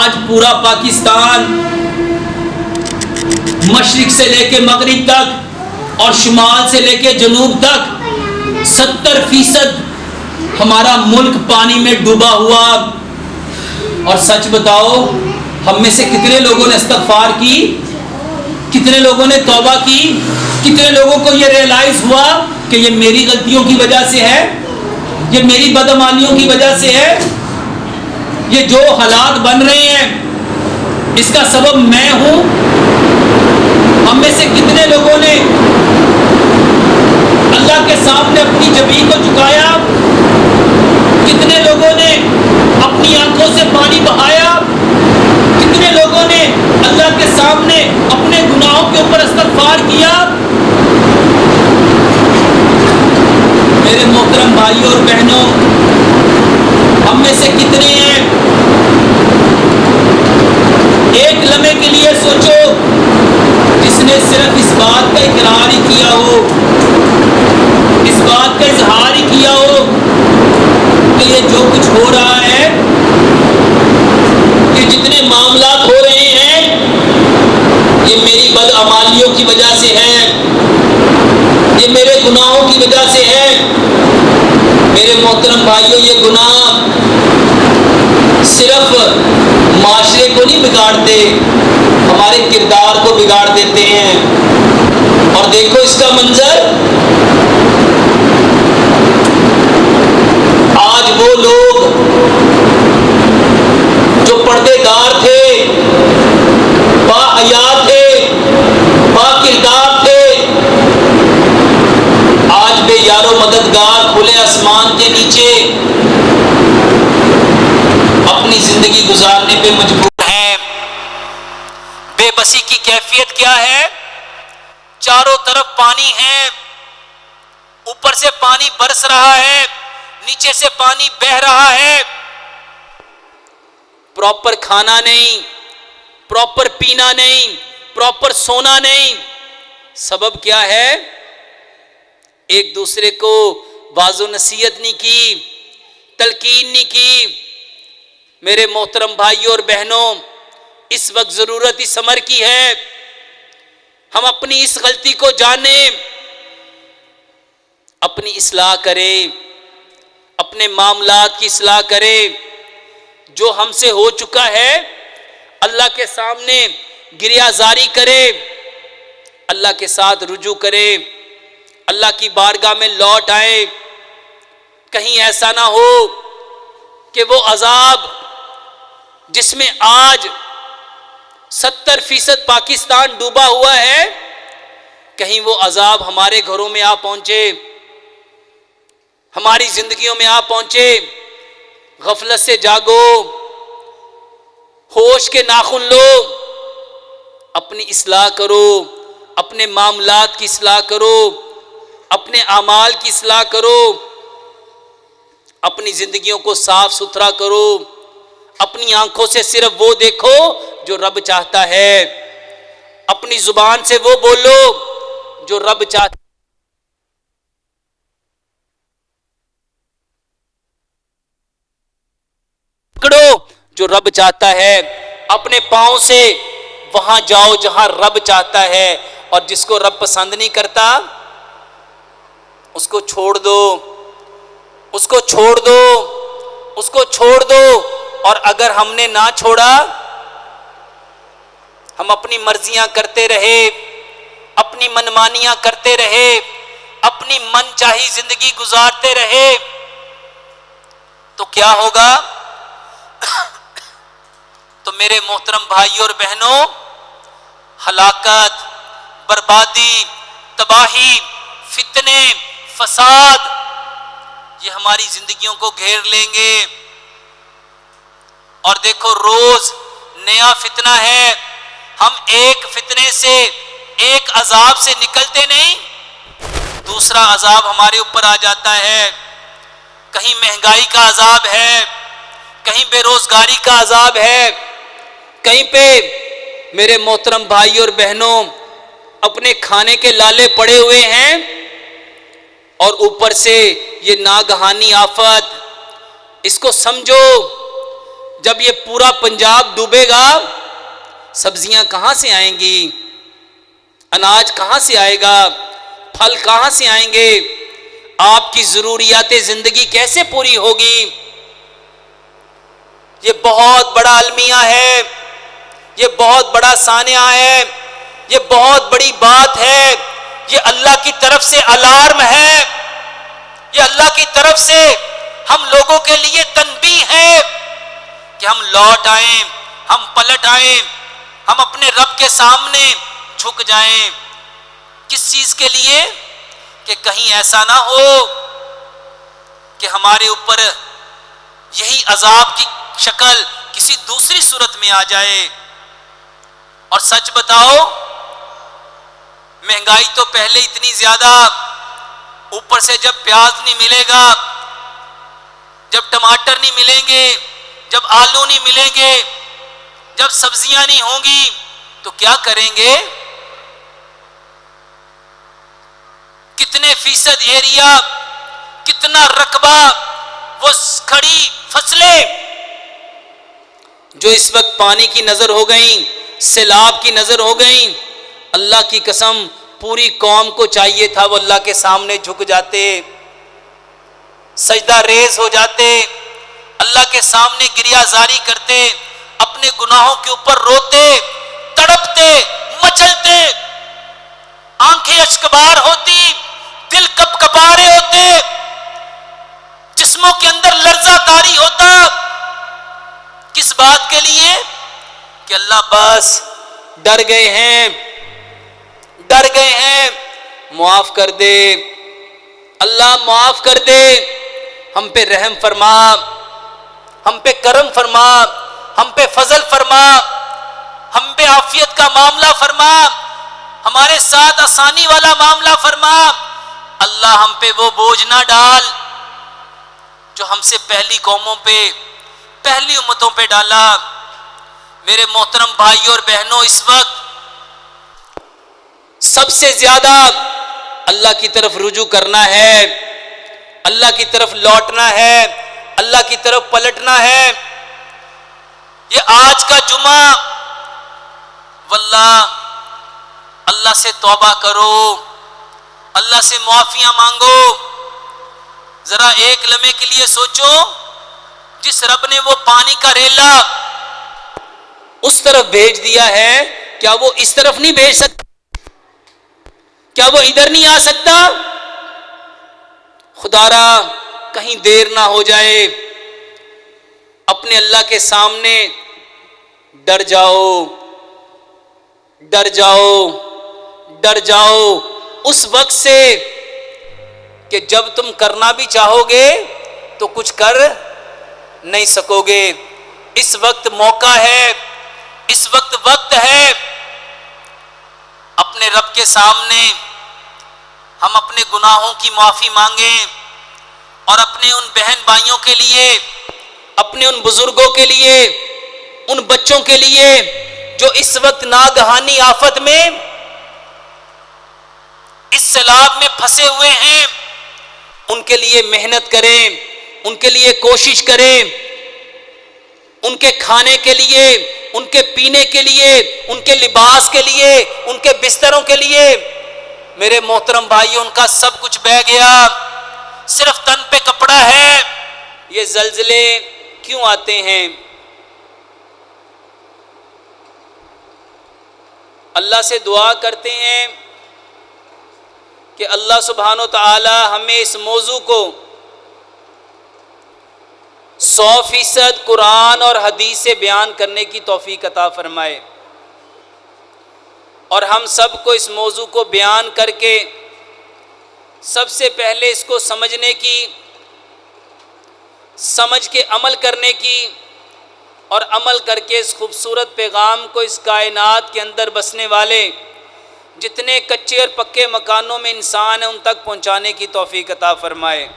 آج پورا پاکستان مشرق سے لے کے مغرب تک اور شمال سے لے کے جنوب تک 70% ہمارا ملک پانی میں ڈوبا ہوا. اور سچ بتاؤ, ہم میں سے کتنے لوگوں نے استغفار کی, کتنے لوگوں نے توبہ کی, کتنے لوگوں کو یہ ریئلائز ہوا کہ یہ میری غلطیوں کی وجہ سے ہے, یہ میری بدعمالیوں کی وجہ سے ہے, یہ جو حالات بن رہے ہیں اس کا سبب میں ہوں. ہم میں سے کتنے لوگوں نے اللہ کے سامنے اپنی جبین کو جھکایا, کتنے لوگوں نے اپنی آنکھوں سے پانی بہایا, کتنے لوگوں نے اللہ کے سامنے اپنے گناہوں کے اوپر استغفار کیا. میرے محترم بھائیوں اور بہنوں, ہم میں سے کتنے ہیں ایک لمحے کے لیے سوچو جس نے صرف اس بات کا اقرار ہی کیا ہو, اس بات کا اظہار ہی کیا ہو کہ یہ جو کچھ ہو رہا ہے, یہ جتنے معاملات ہو رہے ہیں یہ میری بدعمالیوں کی وجہ سے ہے, یہ میرے گناہوں کی وجہ سے ہے. میرے محترم بھائیوں, یہ گناہ صرف معاشرے کو نہیں بگاڑتے, ہمارے کردار کو بگاڑ دیتے ہیں. اور دیکھو اس کا منظر, آج وہ لوگ جو پردے دار تھے, باحیا تھے, با کردار تھے, آج بے یار و مددگار کھلے آسمان کے نیچے اپنی زندگی گزارنے پہ مجبور ہیں. بے بسی کی کیفیت کیا ہے؟ چاروں طرف پانی ہے, اوپر سے پانی برس رہا ہے, نیچے سے پانی بہ رہا ہے, پراپر کھانا نہیں, پراپر پینا نہیں, پراپر سونا نہیں. سبب کیا ہے؟ ایک دوسرے کو واعظ و نصیحت نہیں کی, تلقین نہیں کی. میرے محترم بھائیوں اور بہنوں, اس وقت ضرورت اس امر کی ہے ہم اپنی اس غلطی کو جانیں, اپنی اصلاح کریں, اپنے معاملات کی اصلاح کریں. جو ہم سے ہو چکا ہے اللہ کے سامنے گریہ زاری کرے, اللہ کے ساتھ رجوع کرے, اللہ کی بارگاہ میں لوٹ آئے. کہیں ایسا نہ ہو کہ وہ عذاب جس میں آج 70% پاکستان ڈوبا ہوا ہے, کہیں وہ عذاب ہمارے گھروں میں آ پہنچے, ہماری زندگیوں میں آ پہنچے. غفلت سے جاگو, ہوش کے ناخن لو, اپنی اصلاح کرو, اپنے معاملات کی اصلاح کرو, اپنے اعمال کی اصلاح کرو, اپنی زندگیوں کو صاف ستھرا کرو. اپنی آنکھوں سے صرف وہ دیکھو جو رب چاہتا ہے, اپنی زبان سے وہ بولو جو رب چاہتا ہے. پکڑو جو رب چاہتا ہے. اپنے پاؤں سے وہاں جاؤ جہاں رب چاہتا ہے, اور جس کو رب پسند نہیں کرتا اس کو چھوڑ دو, اس کو چھوڑ دو, اس کو چھوڑ دو. اور اگر ہم نے نہ چھوڑا, ہم اپنی مرضیاں کرتے رہے, اپنی منمانیاں کرتے رہے, اپنی من چاہی زندگی گزارتے رہے, تو کیا ہوگا؟ تو میرے محترم بھائیوں اور بہنوں, ہلاکت, بربادی, تباہی, فتنے, فساد یہ ہماری زندگیوں کو گھیر لیں گے. اور دیکھو روز نیا فتنہ ہے, ہم ایک فتنے سے, ایک عذاب سے نکلتے نہیں, دوسرا عذاب ہمارے اوپر آ جاتا ہے. کہیں مہنگائی کا عذاب ہے, کہیں بے روزگاری کا عذاب ہے, کہیں پہ میرے محترم بھائی اور بہنوں اپنے کھانے کے لالے پڑے ہوئے ہیں, اور اوپر سے یہ ناگہانی آفت. اس کو سمجھو, جب یہ پورا پنجاب ڈوبے گا سبزیاں کہاں سے آئیں گی؟ اناج کہاں سے آئے گا؟ پھل کہاں سے آئیں گے؟ آپ کی ضروریات زندگی کیسے پوری ہوگی؟ یہ بہت بڑا المیہ ہے، یہ بہت بڑا سانحہ ہے، یہ بہت بڑی بات ہے، یہ اللہ کی طرف سے الارم ہے، یہ اللہ کی طرف سے ہم لوگوں کے لیے تنبیہ ہے کہ ہم لوٹ آئیں، ہم پلٹ آئیں، ہم اپنے رب کے سامنے جھک جائیں۔ کس چیز کے لیے؟ کہ کہیں ایسا نہ ہو کہ ہمارے اوپر یہی عذاب کی شکل کسی دوسری صورت میں آ جائے۔ اور سچ بتاؤ، مہنگائی تو پہلے اتنی زیادہ، اوپر سے جب پیاز نہیں ملے گا، جب ٹماٹر نہیں ملیں گے، جب آلو نہیں ملیں گے، جب سبزیاں نہیں ہوں گی تو کیا کریں گے؟ کتنے فیصد ایریا، کتنا رقبہ وہ کھڑی فصلیں جو اس وقت پانی کی نظر ہو گئیں، سیلاب کی نظر ہو گئیں، اللہ کی قسم پوری قوم کو چاہیے تھا وہ اللہ کے سامنے جھک جاتے، سجدہ ریز ہو جاتے، اللہ کے سامنے گریہ زاری کرتے، اپنے گناہوں کے اوپر روتے، تڑپتے، مچلتے، آنکھیں اشکبار ہوتی، دل کپ کپارے ہوتے، جسموں کے اندر لرزہ طاری ہوتا۔ کس بات کے لیے؟ کہ اللہ بس ڈر گئے ہیں، ڈر گئے ہیں، معاف کر دے، اللہ معاف کر دے، ہم پہ رحم فرما، ہم پہ کرم فرما، ہم پہ فضل فرما، ہم پہ عافیت کا معاملہ فرما، ہمارے ساتھ آسانی والا معاملہ فرما۔ اللہ ہم پہ وہ بوجھ نہ ڈال جو ہم سے پہلی قوموں پہ، پہلی امتوں پہ ڈالا۔ میرے محترم بھائیوں اور بہنوں، اس وقت سب سے زیادہ اللہ کی طرف رجوع کرنا ہے، اللہ کی طرف لوٹنا ہے، اللہ کی طرف پلٹنا ہے۔ یہ آج کا جمعہ، واللہ اللہ سے توبہ کرو، اللہ سے معافیاں مانگو۔ ذرا ایک لمحے کے لیے سوچو، جس رب نے وہ پانی کا ریلا اس طرف بھیج دیا ہے، کیا وہ اس طرف نہیں بھیج سکتا؟ کیا وہ ادھر نہیں آ سکتا؟ خدا را کہیں دیر نہ ہو جائے، اپنے اللہ کے سامنے ڈر جاؤ، ڈر جاؤ، ڈر جاؤ اس وقت سے کہ جب تم کرنا بھی چاہو گے تو کچھ کر نہیں سکو گے۔ اس وقت موقع ہے، اس وقت وقت ہے، اپنے رب کے سامنے ہم اپنے گناہوں کی معافی مانگیں، اور اپنے ان بہن بھائیوں کے لیے، اپنے ان بزرگوں کے لیے، ان بچوں کے لیے جو اس وقت ناگہانی آفت میں، اس سیلاب میں پھنسے ہوئے ہیں، ان کے لیے محنت کریں، ان کے لیے کوشش کریں، ان کے کھانے کے لیے، ان کے پینے کے لیے، ان کے لباس کے لیے، ان کے بستروں کے لیے۔ میرے محترم بھائیوں، ان کا سب کچھ بہہ گیا، صرف تن پہ کپڑا ہے۔ یہ زلزلے کیوں آتے ہیں؟ اللہ سے دعا کرتے ہیں کہ اللہ سبحانہ و تعالی ہمیں اس موضوع کو 100% قرآن اور حدیث سے بیان کرنے کی توفیق عطا فرمائے، اور ہم سب کو اس موضوع کو بیان کر کے سب سے پہلے اس کو سمجھنے کی، سمجھ کے عمل کرنے کی، اور عمل کر کے اس خوبصورت پیغام کو اس کائنات کے اندر بسنے والے جتنے کچے اور پکے مکانوں میں انسان ہیں ان تک پہنچانے کی توفیق عطا فرمائے۔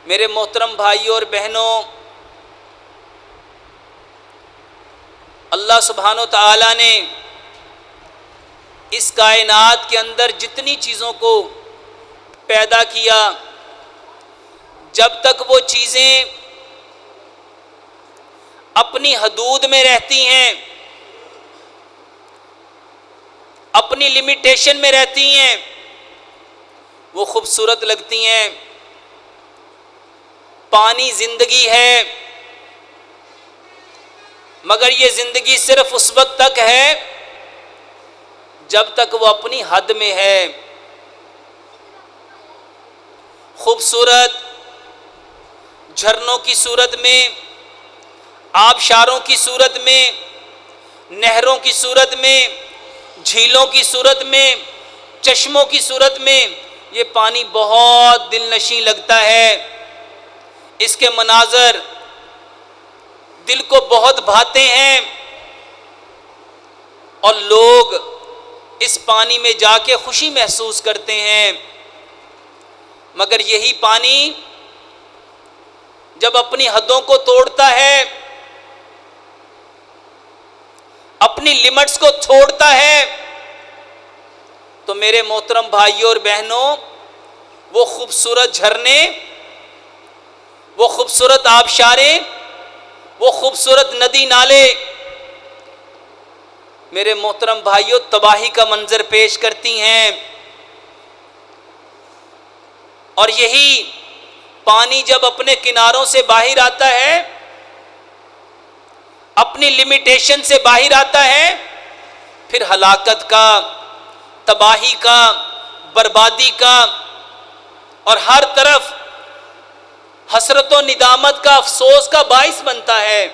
میرے محترم بھائیوں اور بہنوں، اللہ سبحانہ و تعالی نے اس کائنات کے اندر جتنی چیزوں کو پیدا کیا، جب تک وہ چیزیں اپنی حدود میں رہتی ہیں، اپنی لمیٹیشن میں رہتی ہیں، وہ خوبصورت لگتی ہیں۔ پانی زندگی ہے، مگر یہ زندگی صرف اس وقت تک ہے جب تک وہ اپنی حد میں ہے۔ خوبصورت جھرنوں کی صورت میں، آبشاروں کی صورت میں، نہروں کی صورت میں، جھیلوں کی صورت میں، چشموں کی صورت میں یہ پانی بہت دل نشیں لگتا ہے۔ اس کے مناظر دل کو بہت بھاتے ہیں اور لوگ اس پانی میں جا کے خوشی محسوس کرتے ہیں، مگر یہی پانی جب اپنی حدوں کو توڑتا ہے، اپنی لمٹس کو چھوڑتا ہے، تو میرے محترم بھائیوں اور بہنوں، وہ خوبصورت جھرنے، وہ خوبصورت آبشاریں، وہ خوبصورت ندی نالے میرے محترم بھائیوں تباہی کا منظر پیش کرتی ہیں۔ اور یہی پانی جب اپنے کناروں سے باہر آتا ہے، اپنی لمیٹیشن سے باہر آتا ہے، پھر ہلاکت کا، تباہی کا، بربادی کا اور ہر طرف حسرت و ندامت کا، افسوس کا باعث بنتا ہے۔